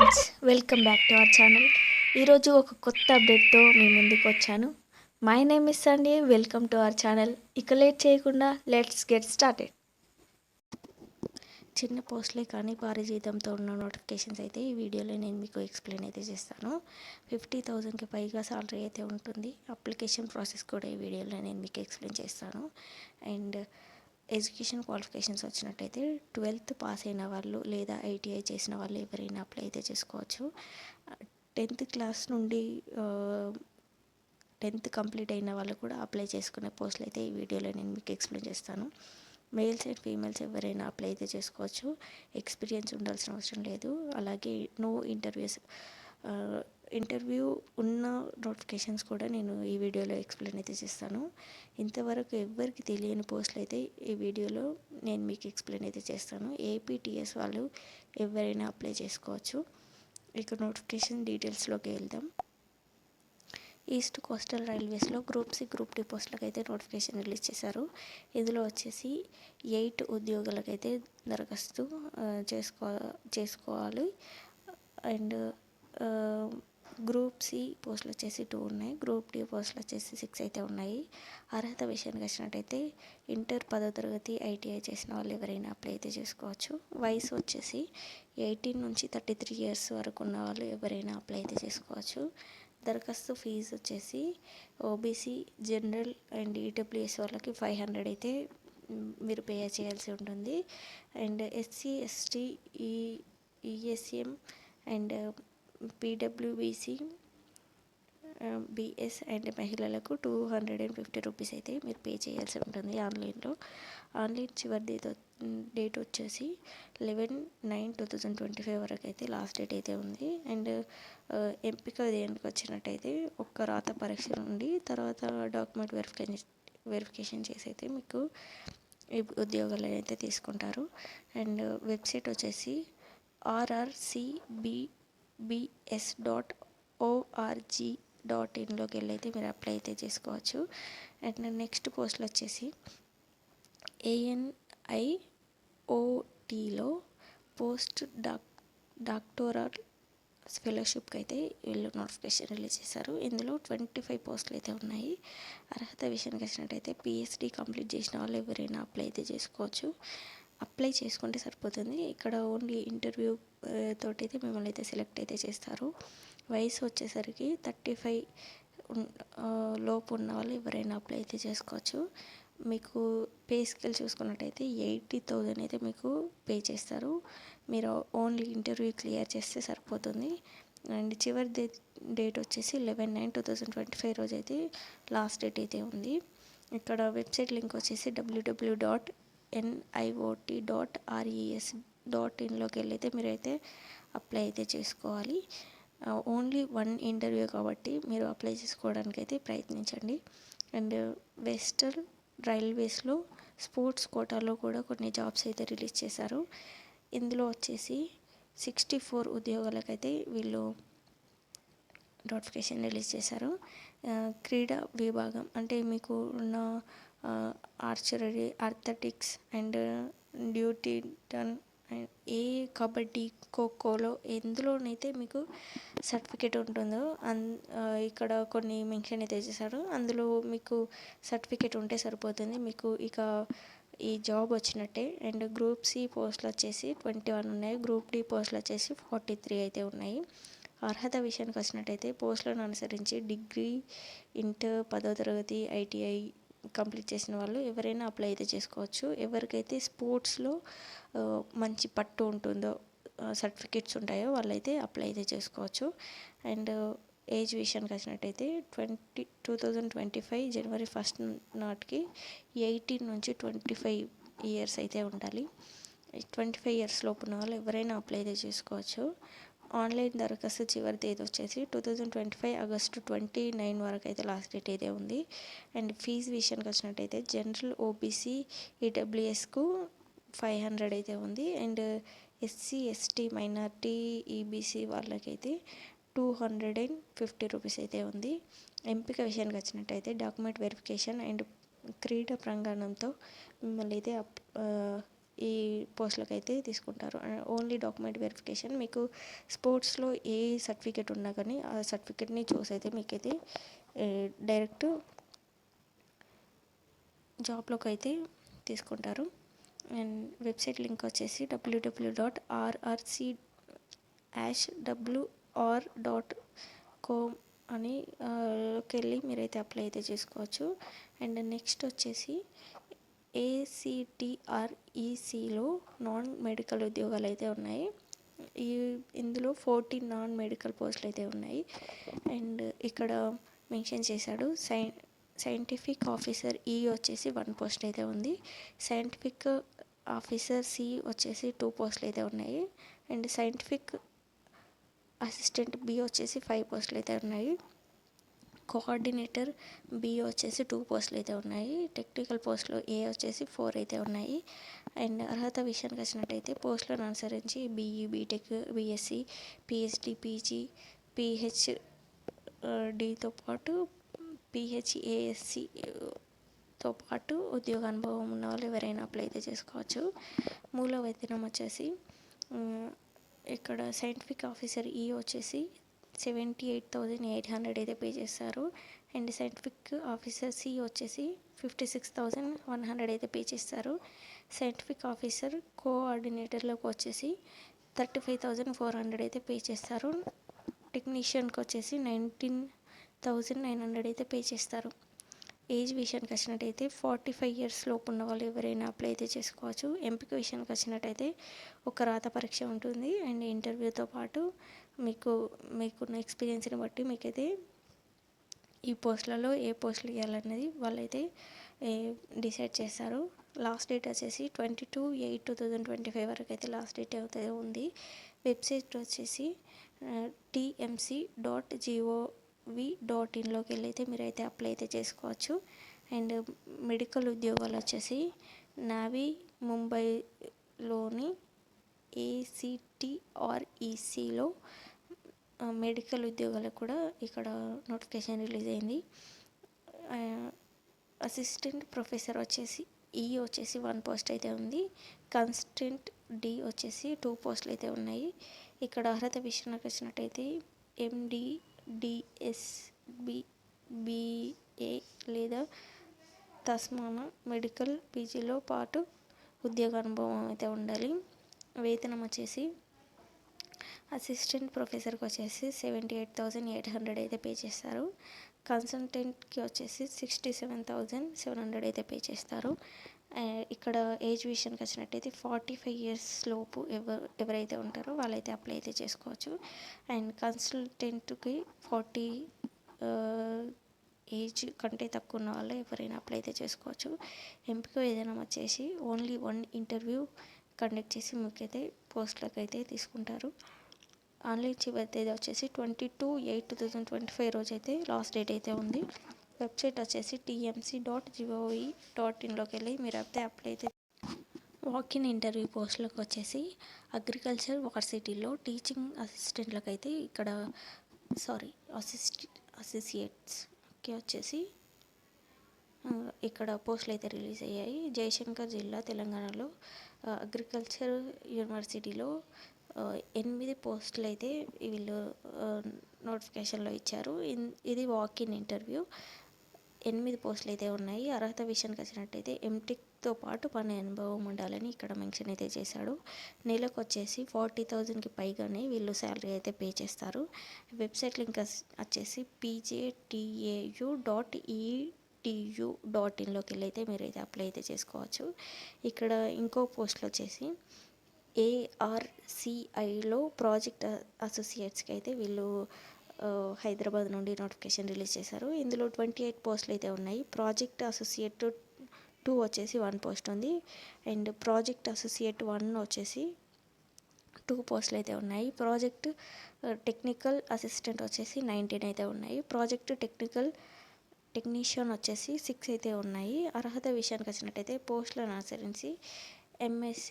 Friends, welcome back to our channel. ఈరోజు ఒక కొత్త అప్డేట్తో మీ ముందుకు వచ్చాను. My name is Sunday. Welcome to our channel. ఇక లేట్ చేయకుండా లెట్స్ గెట్ స్టార్టెడ్. చిన్న పోస్ట్లే కానీ భారీ జీతంతో ఉన్న నోటిఫికేషన్స్ అయితే ఈ వీడియోలో నేను మీకు ఎక్స్ప్లెయిన్ అయితే చేస్తాను. 50,000కి పైగా సాలరీ అయితే ఉంటుంది. అప్లికేషన్ ప్రాసెస్ కూడా ఈ వీడియోలో నేను మీకు ఎక్స్ప్లెయిన్ చేస్తాను. అండ్ ఎడ్యుకేషన్ క్వాలిఫికేషన్స్ వచ్చినట్టయితే 12th పాస్ అయిన వాళ్ళు లేదా ఐటీఐ చేసిన వాళ్ళు ఎవరైనా అప్లై అయితే చేసుకోవచ్చు. 10th క్లాస్ నుండి 10th కంప్లీట్ అయిన వాళ్ళు కూడా అప్లై చేసుకునే పోస్టులు అయితే ఈ వీడియోలో నేను మీకు ఎక్స్ప్లెయిన్ చేస్తాను. మేల్స్ అండ్ ఫీమేల్స్ ఎవరైనా అప్లై అయితే చేసుకోవచ్చు. ఎక్స్పీరియన్స్ ఉండాల్సిన అవసరం లేదు. అలాగే నో ఇంటర్వ్యూ ఉన్న నోటిఫికేషన్స్ కూడా నేను ఈ వీడియోలో ఎక్స్ప్లెయిన్ అయితే చేస్తాను. ఇంతవరకు ఎవరికి తెలియని పోస్టులు అయితే ఈ వీడియోలో నేను మీకు ఎక్స్ప్లెయిన్ అయితే చేస్తాను. ఏపీటీఎస్ వాళ్ళు ఎవరైనా అప్లై చేసుకోవచ్చు. ఇక నోటిఫికేషన్ డీటెయిల్స్లోకి వెళ్దాం. ఈస్ట్ కోస్టల్ రైల్వేస్లో గ్రూప్ సి గ్రూప్ డి పోస్టులకు అయితే నోటిఫికేషన్ రిలీజ్ చేశారు. ఇందులో వచ్చేసి 8 ఉద్యోగులకైతే దరఖాస్తు చేసుకోవాలి. అండ్ గ్రూప్ సి పోస్టులు వచ్చేసి 2 ఉన్నాయి. గ్రూప్ డి పోస్టులు వచ్చేసి 6 అయితే ఉన్నాయి. అర్హత విషయానికి వచ్చినట్టయితే ఇంటర్ 10వ తరగతి ఐటీఐ చేసిన వాళ్ళు ఎవరైనా అప్లై అయితే చేసుకోవచ్చు. వయసు వచ్చేసి 18 నుంచి 33 ఇయర్స్ వరకు ఉన్న వాళ్ళు ఎవరైనా అప్లై అయితే చేసుకోవచ్చు. దరఖాస్తు ఫీజు వచ్చేసి ఓబీసీ, జనరల్ అండ్ ఈడబ్ల్యూఎస్ వాళ్ళకి 500 అయితే మీరు పే చేయాల్సి ఉంటుంది. And SC, ST, ESM and PWBC, BS and మహిళలకు 250 రూపీస్ అయితే మీరు పే చేయాల్సి ఉంటుంది ఆన్లైన్లో. ఆన్లైన్ చివరి డేట్ వచ్చేసి 11/9/2025 వరకు అయితే లాస్ట్ డేట్ అయితే ఉంది. అండ్ ఎంపిక దేనికి వచ్చినట్టయితే ఒక్క రాత పరీక్ష నుండి తర్వాత డాక్యుమెంట్ వెరిఫికేషన్ చేసి అయితే మీకు ఈ ఉద్యోగాలు అయితే తీసుకుంటారు. అండ్ వెబ్సైట్ వచ్చేసి rrcbs.org.in వెళ్ళి మీరు అప్లై అయితే చేసుకోవచ్చు. అండ్ నెక్స్ట్ పోస్టులు వచ్చేసి ANIOTలో పోస్ట్ డాక్టోరల్ ఫెలోషిప్కి అయితే వీళ్ళు నోటిఫికేషన్ రిలీజ్ చేశారు. ఇందులో 25 పోస్టులు అయితే ఉన్నాయి. అర్హత విషయానికి వచ్చినట్టయితే పిహెచ్డి కంప్లీట్ చేసిన వాళ్ళు ఎవరైనా అప్లై అయితే చేసుకోవచ్చు. అప్లై చేసుకుంటే సరిపోతుంది. ఇక్కడ ఓన్లీ ఇంటర్వ్యూ తోటి అయితే మిమ్మల్ని అయితే సెలెక్ట్ అయితే చేస్తారు. వయసు వచ్చేసరికి 35 లోపు ఉన్న వాళ్ళు ఎవరైనా అప్లై అయితే చేసుకోవచ్చు. మీకు పే స్కేల్ చూసుకున్నట్టయితే 80,000 అయితే మీకు పే చేస్తారు. మీరు ఓన్లీ ఇంటర్వ్యూ క్లియర్ చేస్తే సరిపోతుంది. అండ్ చివరి డేట్ వచ్చేసి 11/9/2025 రోజు అయితే లాస్ట్ డేట్ అయితే ఉంది. ఇక్కడ వెబ్సైట్ లింక్ వచ్చేసి www.niot.res.in వెళ్ళైతే మీరైతే అప్లై అయితే చేసుకోవాలి. ఓన్లీ 1 ఇంటర్వ్యూ కాబట్టి మీరు అప్లై చేసుకోవడానికి అయితే ప్రయత్నించండి. అండ్ వెస్టర్న్ రైల్వేస్లో స్పోర్ట్స్ కోటాలో కూడా కొన్ని జాబ్స్ అయితే రిలీజ్ చేశారు. ఇందులో వచ్చేసి 64 ఉద్యోగాలకైతే వీళ్ళు నోటిఫికేషన్ రిలీజ్ చేశారు. క్రీడా విభాగం అంటే మీకు ఉన్న ఆర్చరీ, అథ్లెటిక్స్ అండ్ డ్యూటీ టన్ ఏ కబడ్డీ, ఖోఖోలో ఎందులోనైతే మీకు సర్టిఫికేట్ ఉంటుందో ఇక్కడ కొన్ని మెన్షన్ అయితే చేశారు. అందులో మీకు సర్టిఫికేట్ ఉంటే సరిపోతుంది. మీకు ఇక ఈ జాబ్ వచ్చినట్టే. అండ్ గ్రూప్ సి పోస్టులు వచ్చేసి 21 ఉన్నాయి. గ్రూప్ డి పోస్టులు వచ్చేసి 43 అయితే ఉన్నాయి. అర్హత విషయానికి వచ్చినట్టయితే పోస్టులను అనుసరించి డిగ్రీ, ఇంటర్ 10వ తరగతి, ఐటీఐ కంప్లీట్ చేసిన వాళ్ళు ఎవరైనా అప్లై అయితే చేసుకోవచ్చు. ఎవరికైతే స్పోర్ట్స్లో మంచి పట్టు ఉంటుందో, సర్టిఫికేట్స్ ఉంటాయో వాళ్ళైతే అప్లై అయితే చేసుకోవచ్చు. అండ్ ఏజ్ విషయానికి వచ్చినట్టయితే 2025 జనవరి 1 నాటికి 18 నుంచి 25 ఇయర్స్ అయితే ఉండాలి. 25 ఇయర్స్ లోపు ఉన్న వాళ్ళు ఎవరైనా అప్లై అయితే చేసుకోవచ్చు. ఆన్లైన్ దరఖాస్తు చివరి తేదీ వచ్చేసి 2025 ఆగస్టు 29 వరకు అయితే లాస్ట్ డేట్ అయితే ఉంది. అండ్ ఫీజు విషయానికి వచ్చినట్టయితే జనరల్, ఓబీసీ, ఈడబ్ల్యూఎస్కు 500 అయితే ఉంది. And SC, ST, minority, EBC వాళ్ళకైతే 250 రూపీస్ అయితే ఉంది. ఎంపిక విషయానికి వచ్చినట్టయితే డాక్యుమెంట్ వెరిఫికేషన్ అండ్ క్రీడా ప్రాంగణంతో మిమ్మల్ని అయితే ఈ పోస్టులకు అయితే తీసుకుంటారు. Only document verification. మీకు స్పోర్ట్స్లో ఏ సర్టిఫికేట్ ఉన్నా కానీ ఆ సర్టిఫికేట్ని చూసి అయితే మీకైతే డైరెక్ట్ జాబ్లోకి అయితే తీసుకుంటారు. అండ్ వెబ్సైట్ లింక్ వచ్చేసి www.rrc-wr.com అని వెళ్ళి మీరైతే అప్లై అయితే చేసుకోవచ్చు. అండ్ నెక్స్ట్ వచ్చేసి ACTRECలో నాన్ మెడికల్ ఉద్యోగాలు అయితే ఉన్నాయి. ఇందులో 14 నాన్ మెడికల్ పోస్టులు అయితే ఉన్నాయి. అండ్ ఇక్కడ మెన్షన్ చేశాడు సైంటిఫిక్ ఆఫీసర్ ఈ వచ్చేసి 1 పోస్ట్ అయితే ఉంది. సైంటిఫిక్ ఆఫీసర్ సి వచ్చేసి 2 పోస్టులు అయితే ఉన్నాయి. అండ్ సైంటిఫిక్ అసిస్టెంట్ బి వచ్చేసి 5 పోస్టులు అయితే ఉన్నాయి. కోఆర్డినేటర్ బి వచ్చేసి 2 పోస్టులు అయితే ఉన్నాయి. టెక్నికల్ పోస్టులు ఏ వచ్చేసి 4 అయితే ఉన్నాయి. అండ్ అర్హత విషయానికి వచ్చినట్టయితే పోస్టులను అనుసరించి BE, BTech, BSc, PhD, PG, పిహెచ్డితో పాటు పిహెచ్ఏఎస్సితో పాటు ఉద్యోగ అనుభవం ఉన్న వాళ్ళు ఎవరైనా అప్లై అయితే చేసుకోవచ్చు. మూల వేతనం వచ్చేసి ఇక్కడ సైంటిఫిక్ ఆఫీసర్ ఈ వచ్చేసి 78,800 అయితే పే చేస్తారు. అండ్ సైంటిఫిక్ ఆఫీసర్ సి వచ్చేసి 56,100 అయితే పే చేస్తారు. సైంటిఫిక్ ఆఫీసర్ కోఆర్డినేటర్లకు వచ్చేసి 35,400 అయితే పే చేస్తారు. టెక్నీషియన్కి వచ్చేసి 19,900 అయితే పే చేస్తారు. ఏజ్ విషయానికి వచ్చినట్టయితే 45 ఇయర్స్ లోపు ఉన్న వాళ్ళు ఎవరైనా అప్లై అయితే చేసుకోవచ్చు. ఎంపిక విషయానికి వచ్చినట్టయితే ఒక రాత పరీక్ష ఉంటుంది. అండ్ ఇంటర్వ్యూతో పాటు మీకున్న ఎక్స్పీరియన్స్ని బట్టి మీకైతే ఈ పోస్టులలో ఏ పోస్టులు ఇవ్వాలనేది వాళ్ళైతే డిసైడ్ చేస్తారు. లాస్ట్ డేట్ వచ్చేసి 22/8/2025 వరకు అయితే లాస్ట్ డేట్ అయితే ఉంది. వెబ్సైట్ వచ్చేసి tmc.gov.in వెళ్ళి అయితే మీరైతే అప్లై అయితే చేసుకోవచ్చు. అండ్ మెడికల్ ఉద్యోగాలు వచ్చేసి నావీ ముంబైలోని ACTRECలో మెడికల్ ఉద్యోగాలకు కూడా ఇక్కడ నోటిఫికేషన్ రిలీజ్ అయింది. అసిస్టెంట్ ప్రొఫెసర్ వచ్చేసి ఈ వచ్చేసి 1 పోస్ట్ అయితే ఉంది. కన్స్టెంట్ డి వచ్చేసి 2 పోస్టులు అయితే ఉన్నాయి. ఇక్కడ అర్హత విషయానికి వచ్చినట్టయితే MD, DSB, BA లేదా తస్మాన మెడికల్ పీజీలో పాటు ఉద్యోగ అనుభవం అయితే ఉండాలి. వేతనం వచ్చేసి అసిస్టెంట్ ప్రొఫెసర్కి వచ్చేసి 78,800 అయితే పే చేస్తారు. కన్సల్టెంట్కి వచ్చేసి 67,700 అయితే పే చేస్తారు. ఇక్కడ ఏజ్ విషయానికి వచ్చినట్టయితే 45 ఇయర్స్ లోపు ఎవరైతే ఉంటారో వాళ్ళైతే అప్లై అయితే చేసుకోవచ్చు. అండ్ కన్సల్టెంట్కి 40 ఏజ్ కంటే తక్కువ ఉన్న వాళ్ళు ఎవరైనా అప్లై అయితే చేసుకోవచ్చు. ఎంపిక విధానం వచ్చేసి ఓన్లీ 1 ఇంటర్వ్యూ కండక్ట్ చేసి మీకైతే పోస్టులకు అయితే తీసుకుంటారు. ఆన్లైన్ చివరి తేదీ వచ్చేసి 22/8/2025 రోజు అయితే లాస్ట్ డేట్ అయితే ఉంది. వెబ్సైట్ వచ్చేసి tmc.gov.in వెళ్ళి మీరు అయితే అప్లై అయితే. వాకిన్ ఇంటర్వ్యూ పోస్టులకు వచ్చేసి అగ్రికల్చర్ యూనివర్సిటీలో టీచింగ్ అసిస్టెంట్లకు అయితే ఇక్కడ అసోసియేట్స్కి వచ్చేసి ఇక్కడ పోస్టులు అయితే రిలీజ్ అయ్యాయి. జయశంకర్ జిల్లా, తెలంగాణలో అగ్రికల్చర్ యూనివర్సిటీలో 8 పోస్టులు అయితే వీళ్ళు నోటిఫికేషన్లో ఇచ్చారు. ఇది వాకిన్ ఇంటర్వ్యూ. 8 పోస్టులు అయితే ఉన్నాయి. అర్హత విషయానికి వచ్చినట్టయితే ఎంటెక్తో పాటు పని అనుభవం ఉండాలని ఇక్కడ మెన్షన్ అయితే చేశాడు. నెలకు వచ్చేసి 40,000కి పైగానే వీళ్ళు శాలరీ అయితే పే చేస్తారు. వెబ్సైట్ లింక్ వచ్చేసి pjtau.edu.in వెళ్ళి అయితే మీరైతే అప్లై అయితే చేసుకోవచ్చు. ఇక్కడ ఇంకో పోస్టులు వచ్చేసి ARCIలో ప్రాజెక్ట్ అసోసియేట్స్కి అయితే వీళ్ళు హైదరాబాద్ నుండి నోటిఫికేషన్ రిలీజ్ చేశారు. ఇందులో 28 పోస్టులు అయితే ఉన్నాయి. ప్రాజెక్ట్ అసోసియేట్ 2 వచ్చేసి 1 పోస్ట్ ఉంది. అండ్ ప్రాజెక్ట్ అసోసియేట్ 1 వచ్చేసి 2 పోస్టులు అయితే ఉన్నాయి. ప్రాజెక్ట్ టెక్నికల్ అసిస్టెంట్ వచ్చేసి 19 అయితే ఉన్నాయి. ప్రాజెక్ట్ టెక్నీషియన్ వచ్చేసి 6 అయితే ఉన్నాయి. అర్హత విషయానికి వచ్చినట్టయితే పోస్టులను అనుసరించి MSc,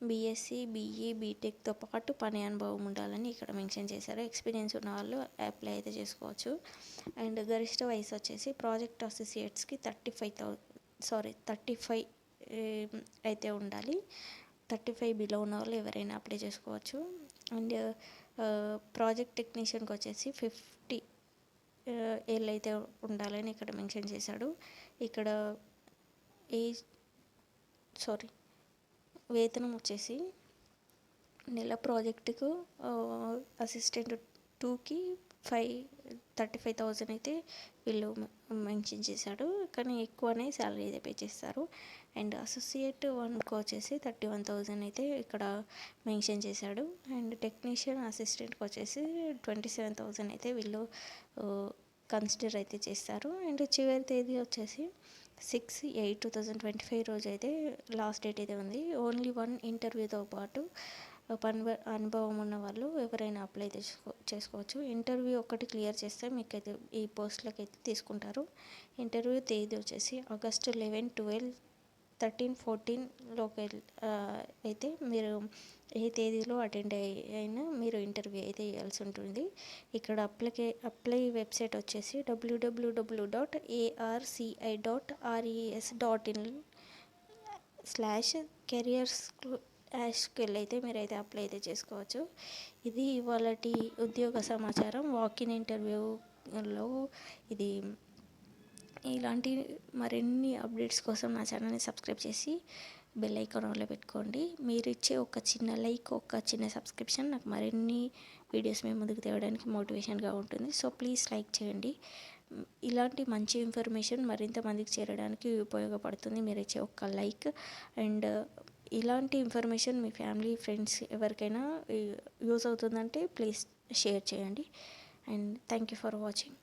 బీఎస్సీ, బీఈ, బీటెక్తో పాటు పని అనుభవం ఉండాలని ఇక్కడ మెన్షన్ చేశారు. ఎక్స్పీరియన్స్ ఉన్న వాళ్ళు అప్లై అయితే చేసుకోవచ్చు. అండ్ గరిష్ట వయసు వచ్చేసి ప్రాజెక్ట్ అసోసియేట్స్కి 35 అయితే ఉండాలి. 35 బిలో ఉన్న వాళ్ళు ఎవరైనా అప్లై చేసుకోవచ్చు. అండ్ ప్రాజెక్ట్ టెక్నీషియన్కి వచ్చేసి 50 ఏళ్ళు అయితే ఉండాలని ఇక్కడ మెన్షన్ చేశాడు. ఇక్కడ ఏజ్ వేతనం వచ్చేసి నెల ప్రాజెక్టుకు అసిస్టెంట్ 2కి 35,000 అయితే వీళ్ళు మెన్షన్ చేశాడు. కానీ ఎక్కువనే శాలరీ అయితే పే చేస్తారు. అండ్ అసోసియేట్ 1కి వచ్చేసి 31,000 అయితే ఇక్కడ మెన్షన్ చేశాడు. అండ్ టెక్నీషియన్ అసిస్టెంట్కి వచ్చేసి 27,000 అయితే వీళ్ళు కన్సిడర్ అయితే చేస్తారు. అండ్ చివరి తేదీ వచ్చేసి 6/8/2025 రోజు అయితే లాస్ట్ డేట్ అయితే ఉంది. ఓన్లీ 1 ఇంటర్వ్యూతో పాటు అనుభవం ఉన్న వాళ్ళు ఎవరైనా అప్లై చేసుకోవచ్చు. ఇంటర్వ్యూ ఒకటి క్లియర్ చేస్తే మీకైతే ఈ పోస్టులకి అయితే తీసుకుంటారు. ఇంటర్వ్యూ తేదీ వచ్చేసి August 11, 12, 13, 14లోకి అయితే మీరు ఏ తేదీలో అటెండ్ అయినా మీరు ఇంటర్వ్యూ అయితే చేయాల్సి ఉంటుంది. ఇక్కడ అప్లై వెబ్సైట్ వచ్చేసి www.arci.res.in/careers/కి అయితే మీరైతే అప్లై అయితే చేసుకోవచ్చు. ఇది ఇవాళటి ఉద్యోగ సమాచారం. వాకిన్ ఇంటర్వ్యూలో ఇది ఇలాంటి మరిన్ని అప్డేట్స్ కోసం నా ఛానల్ని సబ్స్క్రైబ్ చేసి బెల్ ఐకాన్ ఆన్లో పెట్టుకోండి. మీరు ఇచ్చే ఒక చిన్న లైక్, ఒక చిన్న సబ్స్క్రిప్షన్ నాకు మరిన్ని వీడియోస్ మేము ముందుకు తేవడానికి మోటివేషన్గా ఉంటుంది. సో ప్లీజ్ లైక్ చేయండి. ఇలాంటి మంచి ఇన్ఫర్మేషన్ మరింత మందికి చేరడానికి ఉపయోగపడుతుంది మీరు ఇచ్చే ఒక్క లైక్. అండ్ ఇలాంటి ఇన్ఫర్మేషన్ మీ ఫ్యామిలీ, ఫ్రెండ్స్ ఎవరికైనా యూజ్ అవుతుందంటే ప్లీజ్ షేర్ చేయండి. And thank you for watching.